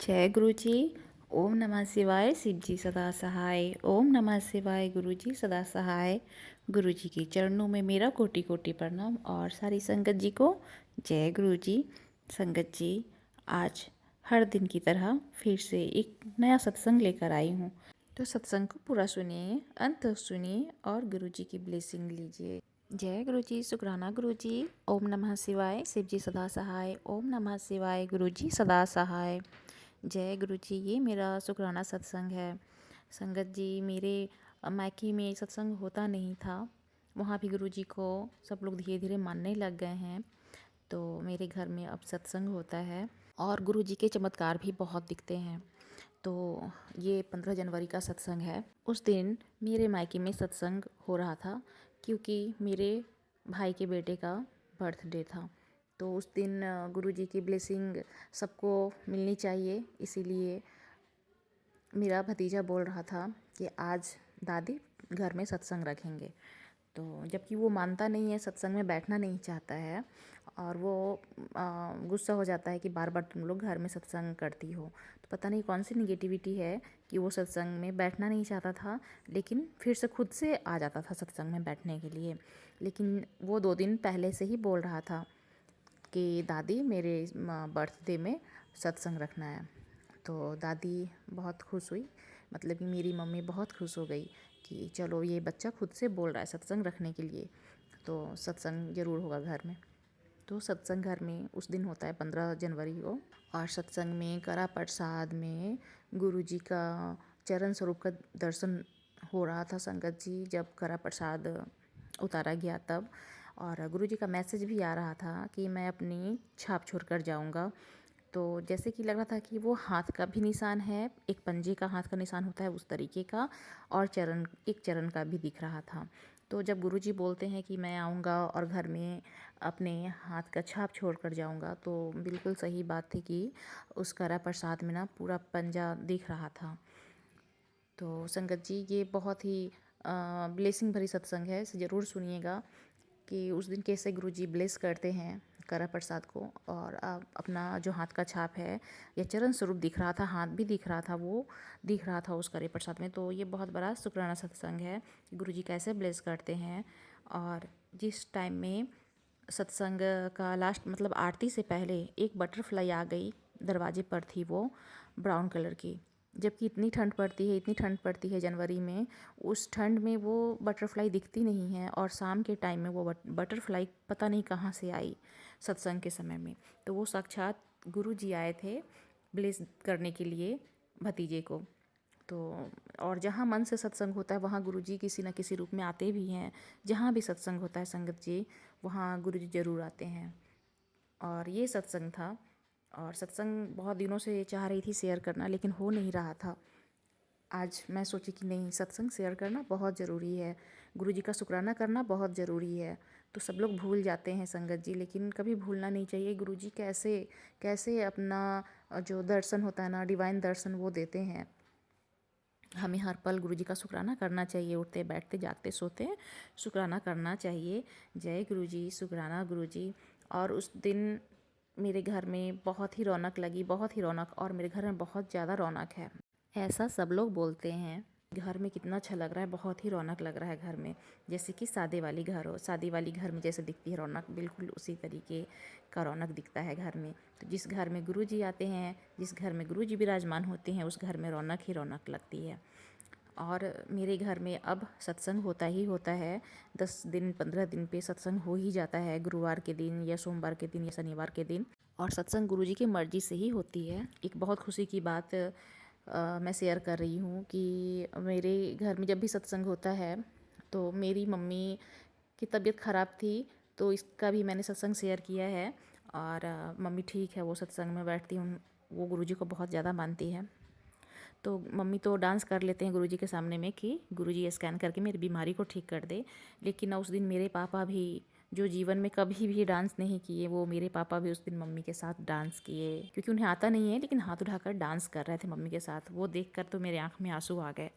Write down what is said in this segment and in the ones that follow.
जय गुरु जी। ओम नमः शिवाय। शिव जी सदा सहाय। ओम नमः शिवाय। गुरु जी सदा सहाय। गुरु जी के चरणों में मेरा कोटि कोटि प्रणाम और सारी संगत जी को जय गुरु जी। संगत जी, आज हर दिन की तरह फिर से एक नया सत्संग लेकर आई हूँ, तो सत्संग को पूरा सुनिए, अंत तक सुनिए और गुरु जी की ब्लेसिंग लीजिए। जय गुरु जी। शुक्राना गुरु जी। ओम नमः शिवाय। शिव जी सदा सहाय। ओम नमः शिवाय। गुरु जी सदा सहाय। जय गुरु जी। ये मेरा शुक्राना सत्संग है। संगत जी, मेरे मायके में सत्संग होता नहीं था, वहाँ भी गुरु जी को सब लोग धीरे धीरे मानने लग गए हैं, तो मेरे घर में अब सत्संग होता है और गुरु जी के चमत्कार भी बहुत दिखते हैं। तो ये 15 जनवरी का सत्संग है। उस दिन मेरे मायके में सत्संग हो रहा था क्योंकि मेरे भाई के बेटे का बर्थडे था। तो उस दिन गुरु जी की ब्लेसिंग सबको मिलनी चाहिए, इसीलिए मेरा भतीजा बोल रहा था कि आज दादी घर में सत्संग रखेंगे। तो जबकि वो मानता नहीं है, सत्संग में बैठना नहीं चाहता है और वो गुस्सा हो जाता है कि बार बार तुम लोग घर में सत्संग करती हो। तो पता नहीं कौन सी निगेटिविटी है कि वो सत्संग में बैठना नहीं चाहता था, लेकिन फिर से खुद से आ जाता था सत्संग में बैठने के लिए। लेकिन वो 2 दिन पहले से ही बोल रहा था कि दादी मेरे बर्थडे में सत्संग रखना है। तो दादी बहुत खुश हुई, मतलब कि मेरी मम्मी बहुत खुश हो गई कि चलो ये बच्चा खुद से बोल रहा है सत्संग रखने के लिए, तो सत्संग ज़रूर होगा घर में। तो सत्संग घर में उस दिन होता है 15 जनवरी को, और सत्संग में करा प्रसाद में गुरु जी का चरण स्वरूप का दर्शन हो रहा था। संगत जी, जब करा प्रसाद उतारा गया तब, और गुरु जी का मैसेज भी आ रहा था कि मैं अपनी छाप छोड़ कर जाऊँगा। तो जैसे कि लग रहा था कि वो हाथ का भी निशान है, एक पंजे का हाथ का निशान होता है उस तरीके का, और एक चरण का भी दिख रहा था। तो जब गुरुजी बोलते हैं कि मैं आऊँगा और घर में अपने हाथ का छाप छोड़ कर जाऊँगा, तो बिल्कुल सही बात थी कि उस करा प्रसाद में ना पूरा पंजा दिख रहा था। तो संगत जी, ये बहुत ही ब्लेसिंग भरी सत्संग है, इसे ज़रूर सुनिएगा कि उस दिन कैसे गुरुजी ब्लेस करते हैं करा प्रसाद को। और अपना जो हाथ का छाप है या चरण स्वरूप दिख रहा था, हाथ भी दिख रहा था, वो दिख रहा था उस करे प्रसाद में। तो ये बहुत बड़ा शुक्राना सत्संग है कि गुरुजी कैसे ब्लेस करते हैं। और जिस टाइम में सत्संग का लास्ट, मतलब आरती से पहले एक बटरफ्लाई आ गई, दरवाजे पर थी वो, ब्राउन कलर की। जबकि इतनी ठंड पड़ती है, इतनी ठंड पड़ती है जनवरी में, उस ठंड में वो बटरफ्लाई दिखती नहीं है, और शाम के टाइम में वो बटरफ्लाई पता नहीं कहाँ से आई सत्संग के समय में। तो वो साक्षात गुरु जी आए थे ब्लेस करने के लिए भतीजे को। तो और जहाँ मन से सत्संग होता है वहाँ गुरु जी किसी न किसी रूप में आते भी हैं। जहाँ भी सत्संग होता है संगत जी, वहाँ गुरु जी ज़रूर आते हैं। और ये सत्संग था, और सत्संग बहुत दिनों से चाह रही थी शेयर करना, लेकिन हो नहीं रहा था। आज मैं सोची कि नहीं, सत्संग शेयर करना बहुत ज़रूरी है, गुरु जी का शुक्राना करना बहुत ज़रूरी है। तो सब लोग भूल जाते हैं संगत जी, लेकिन कभी भूलना नहीं चाहिए। गुरु जी कैसे कैसे अपना जो दर्शन होता है ना, डिवाइन दर्शन, वो देते हैं। हमें हर पल गुरु जी का शुक्राना करना चाहिए, उठते बैठते जागते सोते शुक्राना करना चाहिए। जय गुरु जी। शुक्राना गुरु जी। और उस दिन मेरे घर में बहुत ही रौनक लगी, बहुत ही रौनक, और मेरे घर में बहुत ज़्यादा रौनक है, ऐसा सब लोग बोलते हैं। घर में कितना अच्छा लग रहा है, बहुत ही रौनक लग रहा है घर में, जैसे कि शादी वाली घर हो। शादी वाली घर में जैसे दिखती है रौनक, बिल्कुल उसी तरीके का रौनक दिखता है घर में। तो जिस घर में गुरु जी आते हैं, जिस घर में गुरु जी विराजमान होते हैं, उस घर में रौनक ही रौनक लगती है। और मेरे घर में अब सत्संग होता ही होता है, 10 दिन 15 दिन पे सत्संग हो ही जाता है, गुरुवार के दिन या सोमवार के दिन या शनिवार के दिन। और सत्संग गुरुजी की मर्ज़ी से ही होती है। एक बहुत खुशी की बात मैं शेयर कर रही हूँ कि मेरे घर में जब भी सत्संग होता है, तो मेरी मम्मी की तबीयत ख़राब थी, तो इसका भी मैंने सत्संग शेयर किया है। और मम्मी ठीक है, वो सत्संग में बैठती हूँ, वो गुरुजी को बहुत ज़्यादा मानती है। तो मम्मी तो डांस कर लेते हैं गुरुजी के सामने में कि गुरुजी स्कैन करके मेरी बीमारी को ठीक कर दे। लेकिन उस दिन मेरे पापा भी, जो जीवन में कभी भी डांस नहीं किए, वो मेरे पापा भी उस दिन मम्मी के साथ डांस किए, क्योंकि उन्हें आता नहीं है, लेकिन हाथ उठाकर डांस कर रहे थे मम्मी के साथ। वो देखकर तो मेरे आँख में आंसू आ गए।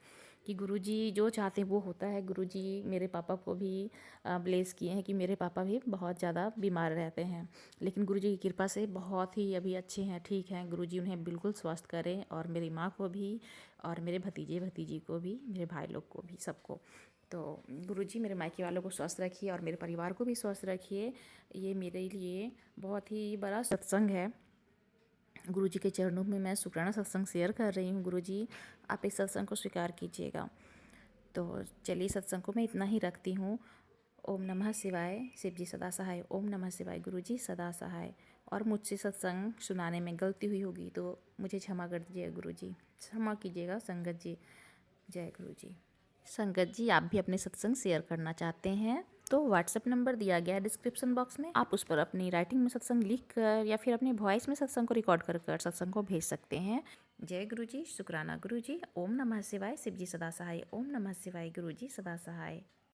कि गुरुजी जो चाहते हैं वो होता है। गुरुजी मेरे पापा को भी ब्लेस किए हैं कि मेरे पापा भी बहुत ज़्यादा बीमार रहते हैं, लेकिन गुरुजी की कृपा से बहुत ही अभी अच्छे हैं, ठीक हैं। गुरुजी उन्हें बिल्कुल स्वस्थ करें, और मेरी माँ को भी, और मेरे भतीजे भतीजी को भी, मेरे भाई लोग को भी, सबको। तो गुरुजी मेरे मायके वालों को स्वस्थ रखिए और मेरे परिवार को भी स्वस्थ रखिए। ये मेरे लिए बहुत ही बड़ा सत्संग है। गुरुजी के चरणों में मैं शुक्राना सत्संग शेयर कर रही हूँ। गुरुजी आप इस सत्संग को स्वीकार कीजिएगा। तो चलिए सत्संग को मैं इतना ही रखती हूँ। ओम नमः शिवाय, शिव जी सदा सहाय। ओम नमः शिवाय, गुरुजी सदा सहाय। और मुझसे सत्संग सुनाने में गलती हुई होगी तो मुझे क्षमा कर दीजिएगा गुरुजी, क्षमा कीजिएगा संगत जी। जय गुरुजी। संगत जी, आप भी अपने सत्संग शेयर करना चाहते हैं तो व्हाट्सएप नंबर दिया गया है डिस्क्रिप्शन बॉक्स में। आप उस पर अपनी राइटिंग में सत्संग लिख कर या फिर अपनी वॉइस में सत्संग को रिकॉर्ड कर सत्संग को भेज सकते हैं। जय गुरुजी, शुक्राना गुरुजी। ओम नमः शिवाय, शिव जी सदा सहाय। ओम नमः शिवाय, गुरुजी सदा सहाय।